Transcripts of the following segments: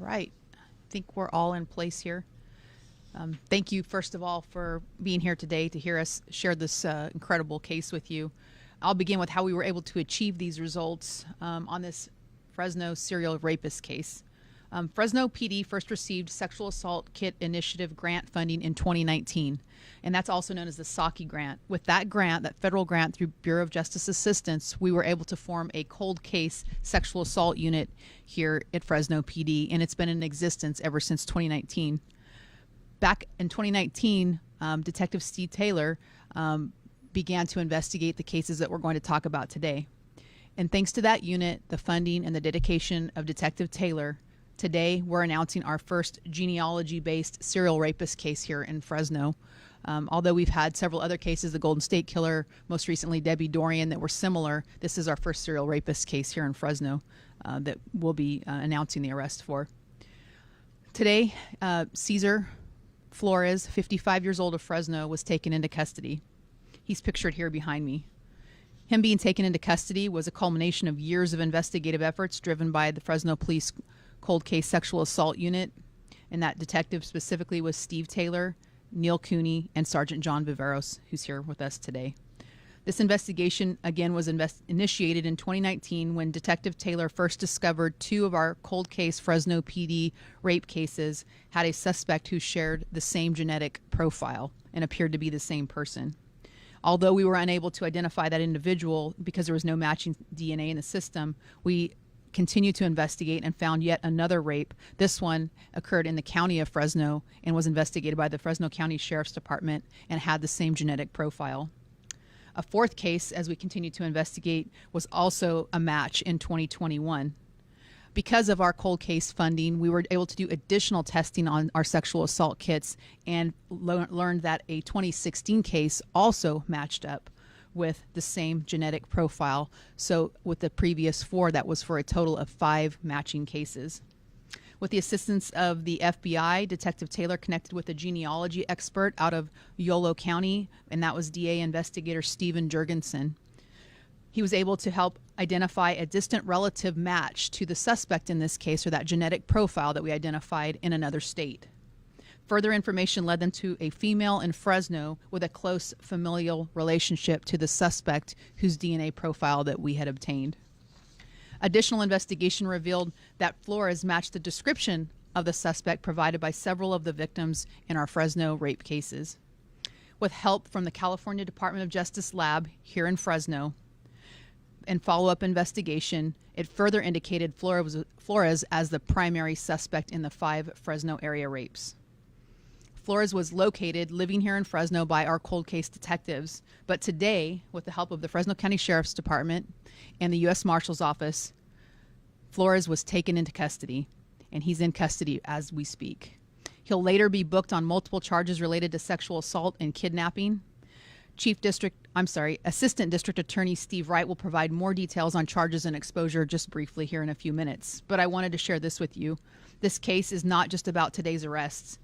Right. I think we're all in place here. Thank you, first of all, for being here today to hear us share this incredible case with you. I'll begin with how we were able to achieve these results on this Fresno serial rapist case. Fresno PD first received Sexual Assault Kit Initiative grant funding in 2019, and that's also known as the SAKI grant. With that grant, that federal grant through Bureau of Justice Assistance, we were able to form a cold case sexual assault unit here at Fresno PD, and it's been in existence ever since 2019. Back in 2019, Detective Steve Taylor began to investigate the cases that we're going to talk about today. And thanks to that unit, the funding, and the dedication of Detective Taylor, today we're announcing our first genealogy-based serial rapist case here in Fresno. Although we've had several other cases, the Golden State Killer, most recently Debbie Dorian, that were similar, this is our first serial rapist case here in Fresno that we'll be announcing the arrest for. Today, Cesar Flores, 55 years old, of Fresno, was taken into custody. He's pictured here behind me. Him being taken into custody was a culmination of years of investigative efforts driven by the Fresno Police Cold Case Sexual Assault Unit, and that detective specifically was Steve Taylor, Neil Cooney, and Sergeant John Viveros, who's here with us today. This investigation, again, was initiated in 2019 when Detective Taylor first discovered two of our cold case Fresno PD rape cases had a suspect who shared the same genetic profile and appeared to be the same person. Although we were unable to identify that individual because there was no matching DNA in the system, we continued to investigate and found yet another rape. This one occurred in the county of Fresno and was investigated by the Fresno County Sheriff's Department and had the same genetic profile. A fourth case, as we continued to investigate, was also a match in 2021. Because of our cold case funding, we were able to do additional testing on our sexual assault kits and learned that a 2016 case also matched up with the same genetic profile. So with the previous four, that was for a total of 5 matching cases. With the assistance of the FBI, Detective Taylor connected with a genealogy expert out of Yolo County, and that was DA investigator Stephen Jurgensen. He was able to help identify a distant relative match to the suspect in this case, or that genetic profile that we identified in another state. Further information led them to a female in Fresno with a close familial relationship to the suspect whose DNA profile that we had obtained. Additional investigation revealed that Flores matched the description of the suspect provided by several of the victims in our Fresno rape cases. With help from the California Department of Justice lab here in Fresno and follow-up investigation, it further indicated Flores as the primary suspect in the 5 Fresno area rapes. Flores was located living here in Fresno by our cold case detectives, but today, with the help of the Fresno County Sheriff's Department and the U.S. Marshal's Office, Flores was taken into custody, and he's in custody as we speak. He'll later be booked on multiple charges related to sexual assault and kidnapping. Assistant District Attorney Steve Wright will provide more details on charges and exposure just briefly here in a few minutes, but I wanted to share this with you. This case is not just about today's arrest,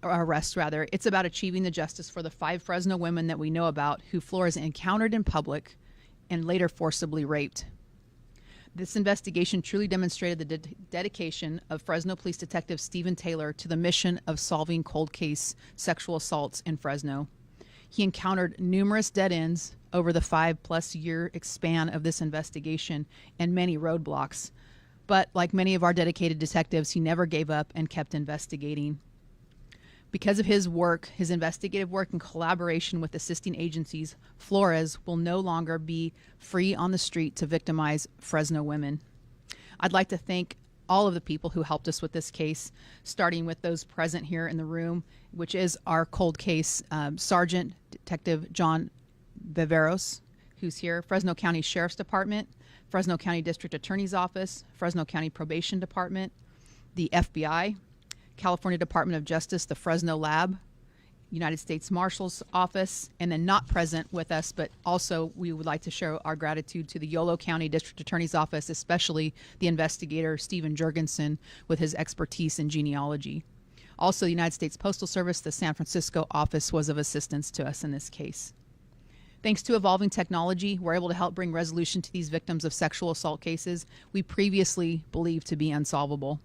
it's about achieving the justice for the 5 Fresno women that we know about who Flores encountered in public and later forcibly raped. This investigation truly demonstrated the dedication of Fresno Police Detective Stephen Taylor to the mission of solving cold case sexual assaults in Fresno. He encountered numerous dead ends over the 5+ year span of this investigation and many roadblocks. But like many of our dedicated detectives, he never gave up and kept investigating. Because of his work, his investigative work in collaboration with assisting agencies, Flores will no longer be free on the street to victimize Fresno women. I'd like to thank all of the people who helped us with this case, starting with those present here in the room, which is our cold case Sergeant Detective John Viveros, who's here, Fresno County Sheriff's Department, Fresno County District Attorney's Office, Fresno County Probation Department, the FBI, California Department of Justice, the Fresno Lab, United States Marshal's Office, and then not present with us, but also we would like to show our gratitude to the Yolo County District Attorney's Office, especially the investigator Stephen Jurgensen with his expertise in genealogy. Also, the United States Postal Service, the San Francisco office was of assistance to us in this case. Thanks to evolving technology, we're able to help bring resolution to these victims of sexual assault cases we previously believed to be unsolvable.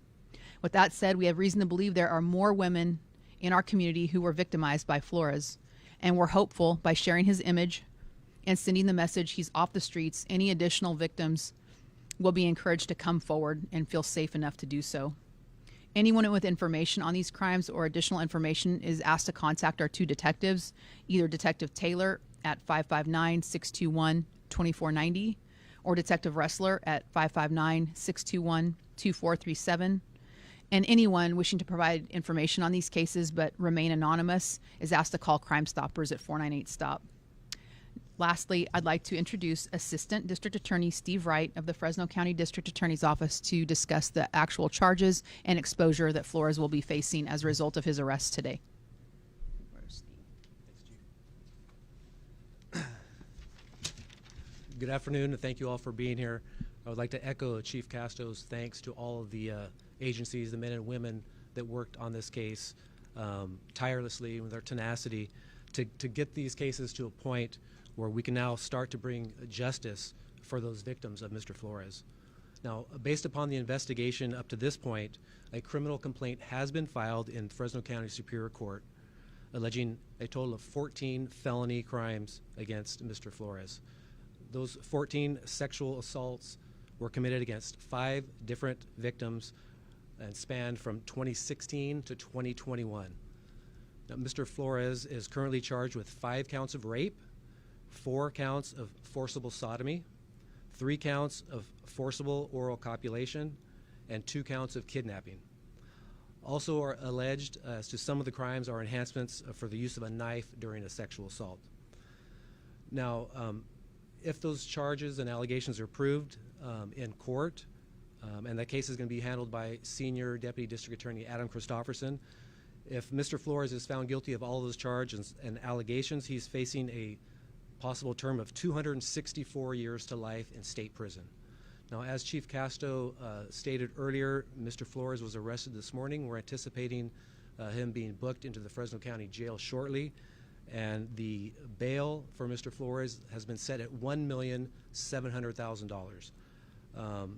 With that said, we have reason to believe there are more women in our community who were victimized by Flores, and we're hopeful by sharing his image and sending the message he's off the streets, any additional victims will be encouraged to come forward and feel safe enough to do so. Anyone with information on these crimes or additional information is asked to contact our 2 detectives, either Detective Taylor at 559-621-2490 or Detective Wrestler at 559-621-2437. And anyone wishing to provide information on these cases but remain anonymous is asked to call Crime Stoppers at 498-STOP. Lastly, I'd like to introduce Assistant District Attorney Steve Wright of the Fresno County District Attorney's Office to discuss the actual charges and exposure that Flores will be facing as a result of his arrest today. Good afternoon, and thank you all for being here. I would like to echo Chief Casto's thanks to all of the agencies, the men and women that worked on this case tirelessly with their tenacity to get these cases to a point where we can now start to bring justice for those victims of Mr. Flores. Now, based upon the investigation up to this point, a criminal complaint has been filed in Fresno County Superior Court alleging a total of 14 felony crimes against Mr. Flores. Those 14 sexual assaults were committed against 5 different victims and spanned from 2016 to 2021. Now, Mr. Flores is currently charged with 5 counts of rape, 4 counts of forcible sodomy, 3 counts of forcible oral copulation, and 2 counts of kidnapping. Also are alleged as to some of the crimes are enhancements for the use of a knife during a sexual assault. Now, if those charges and allegations are proved in court, and that case is going to be handled by Senior Deputy District Attorney Adam Christofferson, if Mr. Flores is found guilty of all of those charges and allegations, he's facing a possible term of 264 years to life in state prison. Now, as Chief Casto stated earlier, Mr. Flores was arrested this morning. We're anticipating him being booked into the Fresno County Jail shortly, and the bail for Mr. Flores has been set at $1,700,000.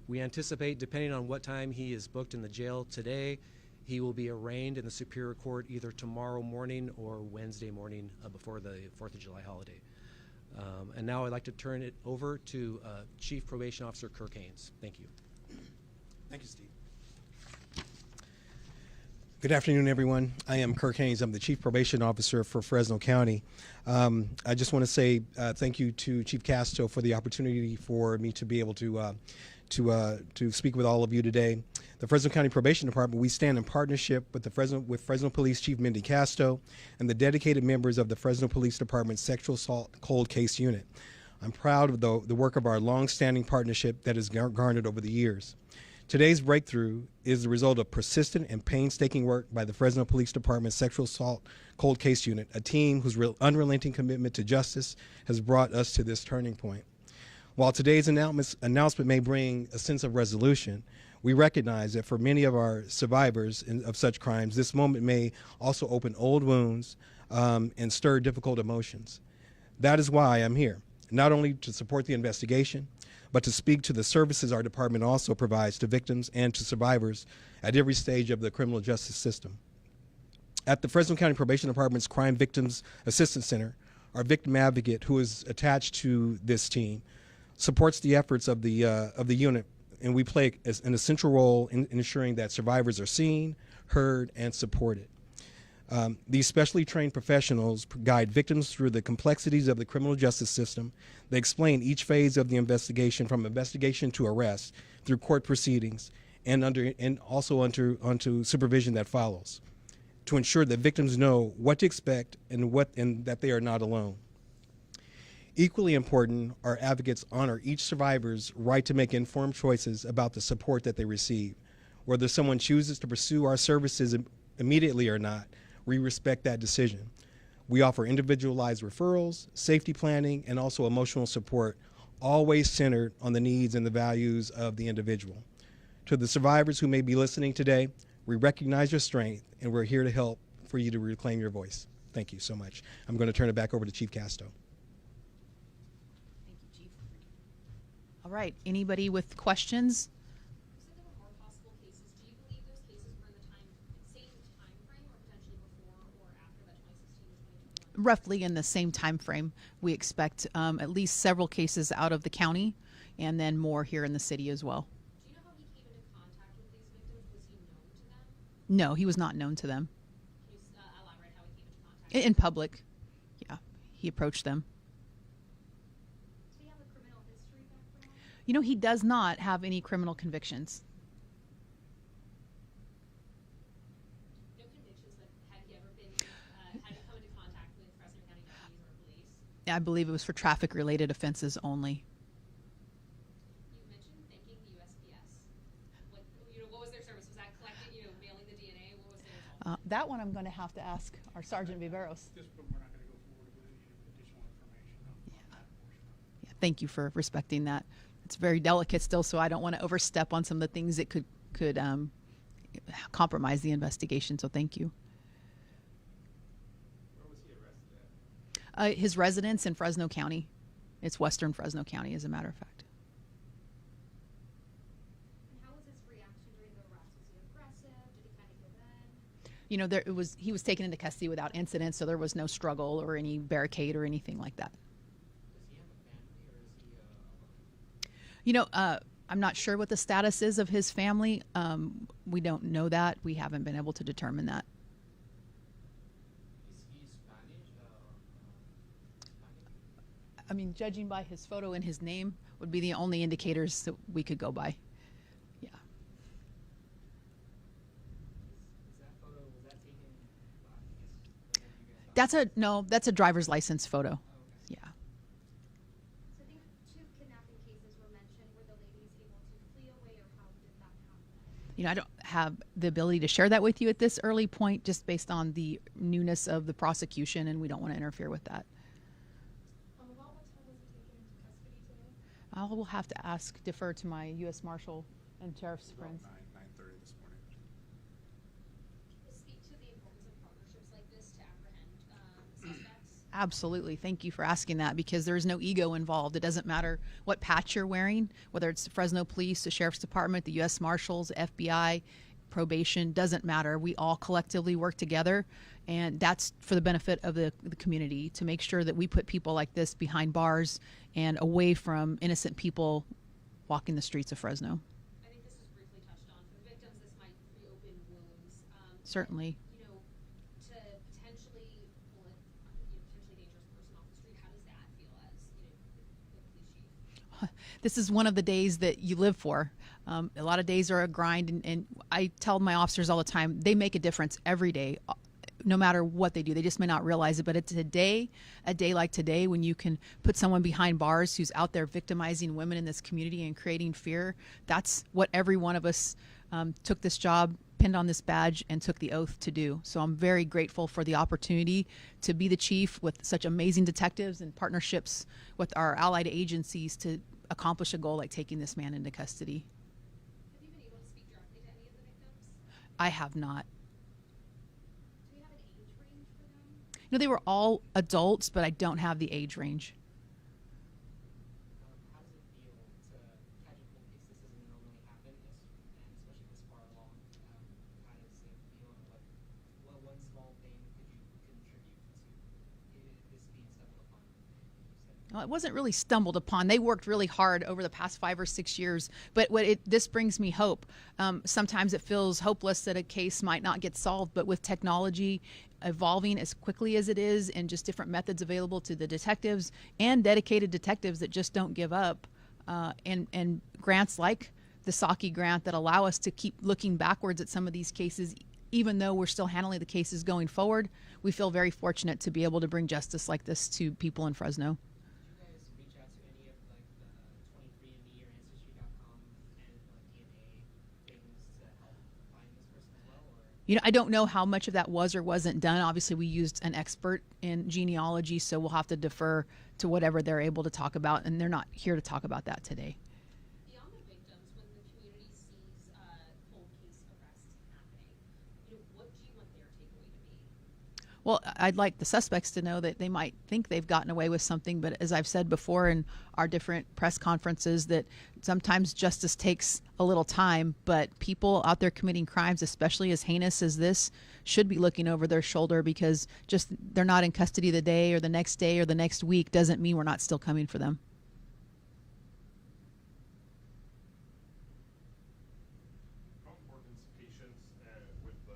We anticipate, depending on what time he is booked in the jail today, he will be arraigned in the Superior Court either tomorrow morning or Wednesday morning before the 4th of July holiday. And now I'd like to turn it over to Chief Probation Officer Kirk Haynes. Thank you. Thank you, Steve. Good afternoon, everyone. I am Kirk Haynes. I'm the Chief Probation Officer for Fresno County. I just want to say thank you to Chief Casto for the opportunity for me to be able to speak with all of you today. The Fresno County Probation Department, we stand in partnership with Fresno Police Chief Mindy Casto and the dedicated members of the Fresno Police Department's Sexual Assault Cold Case Unit. I'm proud of the work of our long-standing partnership that has garnered over the years. Today's breakthrough is the result of persistent and painstaking work by the Fresno Police Department's Sexual Assault Cold Case Unit, a team whose unrelenting commitment to justice has brought us to this turning point. While today's announcement may bring a sense of resolution, we recognize that for many of our survivors of such crimes, this moment may also open old wounds and stir difficult emotions. That is why I'm here, not only to support the investigation, but to speak to the services our department also provides to victims and to survivors at every stage of the criminal justice system. At the Fresno County Probation Department's Crime Victims Assistance Center, our victim advocate, who is attached to this team, supports the efforts of the unit, and we play an essential role in ensuring that survivors are seen, heard, and supported. These specially trained professionals guide victims through the complexities of the criminal justice system. They explain each phase of the investigation, from investigation to arrest, through court proceedings, and also onto supervision that follows, to ensure that victims know what to expect and that they are not alone. Equally important, our advocates honor each survivor's right to make informed choices about the support that they receive. Whether someone chooses to pursue our services immediately or not, we respect that decision. We offer individualized referrals, safety planning, and also emotional support, always centered on the needs and the values of the individual. To the survivors who may be listening today, we recognize your strength, and we're here to help for you to reclaim your voice. Thank you so much. I'm going to turn it back over to Chief Casto. Thank you, Chief. All right, anybody with questions? You said there were more possible cases. Do you believe there's roughly in the same time frame. We expect at least several cases out of the county and then more here in the city as well. Do you know how he came into contact with these victims? Was he known to them? No, he was not known to them. Can you elaborate how he came into contact? In public, yeah, he approached them. Does he have a criminal history background? You know, he does not have any criminal convictions. No convictions, but had he ever been, had he come into contact with Fresno County deputies or police? I believe it was for traffic-related offenses only. You mentioned thanking the USPS. What was their service? Was that collecting, mailing the DNA? What was their involvement? That one I'm going to have to ask our Sergeant Viveros. This, but we're not going to go forward with any additional information on that portion. Yeah, thank you for respecting that. It's very delicate still, so I don't want to overstep on some of the things that could compromise the investigation. So thank you. Where was he arrested at? His residence in Fresno County. It's Western Fresno County, as a matter of fact. And how was his reaction during the arrest? Was he aggressive? Did he kind of give in? You know, he was taken into custody without incident, so there was no struggle or any barricade or anything like that. Does he have a family or is he alone? You know, I'm not sure what the status is of his family. We don't know that. We haven't been able to determine that. Is he Spanish? Hispanic? I mean, judging by his photo and his name would be the only indicators that we could go by. Yeah. Is that photo, was that taken, I guess, whenever you guys That's a driver's license photo. Oh, okay. Yeah. So I think 2 kidnapping cases were mentioned. Were the ladies able to flee away, or how did that happen? You know, I don't have the ability to share that with you at this early point, just based on the newness of the prosecution, and we don't want to interfere with that. About what time was he taken into custody today? I will have to defer to my U.S. Marshal and Sheriff's friends. 9:30 this morning. Can you speak to the importance of partnerships like this to apprehend suspects? Absolutely. Thank you for asking that, because there is no ego involved. It doesn't matter what patch you're wearing, whether it's the Fresno Police, the Sheriff's Department, the U.S. Marshals, FBI, probation, doesn't matter. We all collectively work together, and that's for the benefit of the community, to make sure that we put people like this behind bars and away from innocent people walking the streets of Fresno. I think this was briefly touched on. For the victims, this might reopen wounds. Certainly. To potentially pull a potentially dangerous person off the street, how does that feel as the police chief? This is one of the days that you live for. A lot of days are a grind, and I tell my officers all the time, they make a difference every day, no matter what they do. They just may not realize it, but it's a day like today, when you can put someone behind bars who's out there victimizing women in this community and creating fear. That's what every one of us took this job, pinned on this badge, and took the oath to do. So I'm very grateful for the opportunity to be the chief with such amazing detectives and partnerships with our allied agencies to accomplish a goal like taking this man into custody. Have you been able to speak directly to any of the victims? I have not. Do we have an age range for them? You know, they were all adults, but I don't have the age range. How does it feel to catch a cold case? This doesn't normally happen, and especially this far along. How does it feel, and what one small thing could you contribute to this being stumbled upon? Well, it wasn't really stumbled upon. They worked really hard over the past 5 or 6 years. But this brings me hope. Sometimes it feels hopeless that a case might not get solved, but with technology evolving as quickly as it is, and just different methods available to the detectives and dedicated detectives that just don't give up, and grants like the Saki grant that allow us to keep looking backwards at some of these cases, even though we're still handling the cases going forward, we feel very fortunate to be able to bring justice like this to people in Fresno. Did you guys reach out to any of the 23andMe or Ancestry.com and DNA things to help find this person as well? Or? You know, I don't know how much of that was or wasn't done. Obviously, we used an expert in genealogy, so we'll have to defer to whatever they're able to talk about, and they're not here to talk about that today. Beyond the victims, when the community sees cold case arrests happening, what do you want their takeaway to be? Well, I'd like the suspects to know that they might think they've gotten away with something, but as I've said before in our different press conferences, that sometimes justice takes a little time, but people out there committing crimes, especially as heinous as this, should be looking over their shoulder, because just they're not in custody the day or the next week doesn't mean we're not still coming for them. How important is patience with the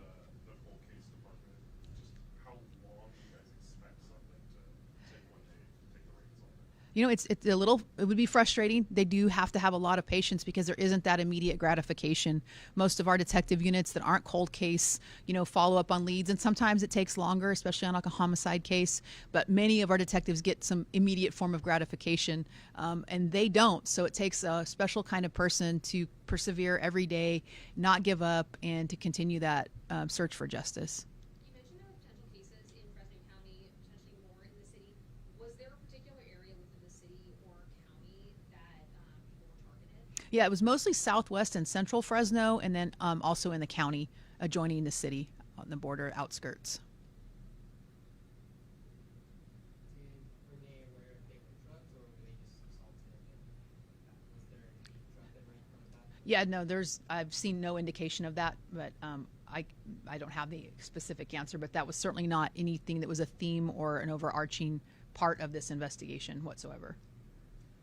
whole case department? Just how long do you guys expect something to take when they take the reins on it? You know, it's a little, it would be frustrating. They do have to have a lot of patience because there isn't that immediate gratification. Most of our detective units that aren't cold case, follow up on leads, and sometimes it takes longer, especially on like a homicide case. But many of our detectives get some immediate form of gratification, and they don't. So it takes a special kind of person to persevere every day, not give up, and to continue that search for justice. You mentioned there were potential cases in Fresno County, potentially more in the city. Was there a particular area within the city or county that people were targeted? Yeah, it was mostly southwest and central Fresno, and then also in the county adjoining the city on the border outskirts. Were they aware if they were drugs, or were they just assaulted? And was there any drug that were in front of that? Yeah, no, I've seen no indication of that, but I don't have the specific answer, but that was certainly not anything that was a theme or an overarching part of this investigation whatsoever.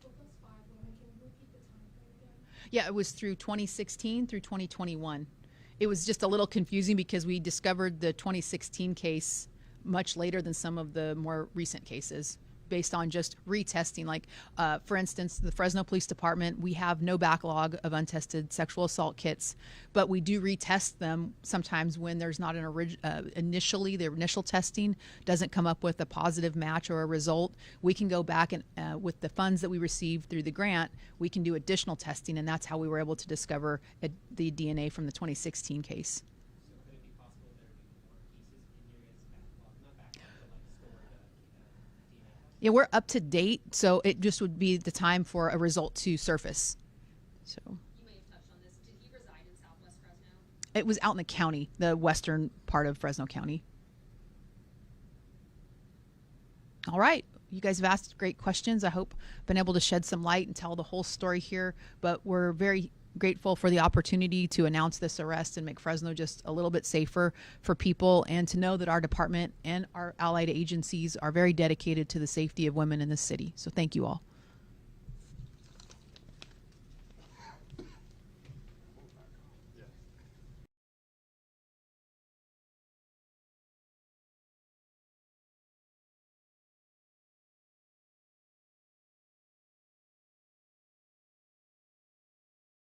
With those 5 women, can you repeat the time frame again? Yeah, it was through 2016 through 2021. It was just a little confusing because we discovered the 2016 case much later than some of the more recent cases, based on just retesting. Like, for instance, the Fresno Police Department, we have no backlog of untested sexual assault kits, but we do retest them sometimes when there's not an initially, the initial testing doesn't come up with a positive match or a result. We can go back and with the funds that we received through the grant, we can do additional testing, and that's how we were able to discover the DNA from the 2016 case. So could it be possible there would be more cases in your guys' backlog? Not backlog, but like stored DNA? Yeah, we're up to date, so it just would be the time for a result to surface. So You may have touched on this. Did he reside in Southwest Fresno? it was out in the county, the western part of Fresno County. All right. You guys have asked great questions. I hope I've been able to shed some light and tell the whole story here, but we're very grateful for the opportunity to announce this arrest and make Fresno just a little bit safer for people, and to know that our department and our allied agencies are very dedicated to the safety of women in this city. So thank you all.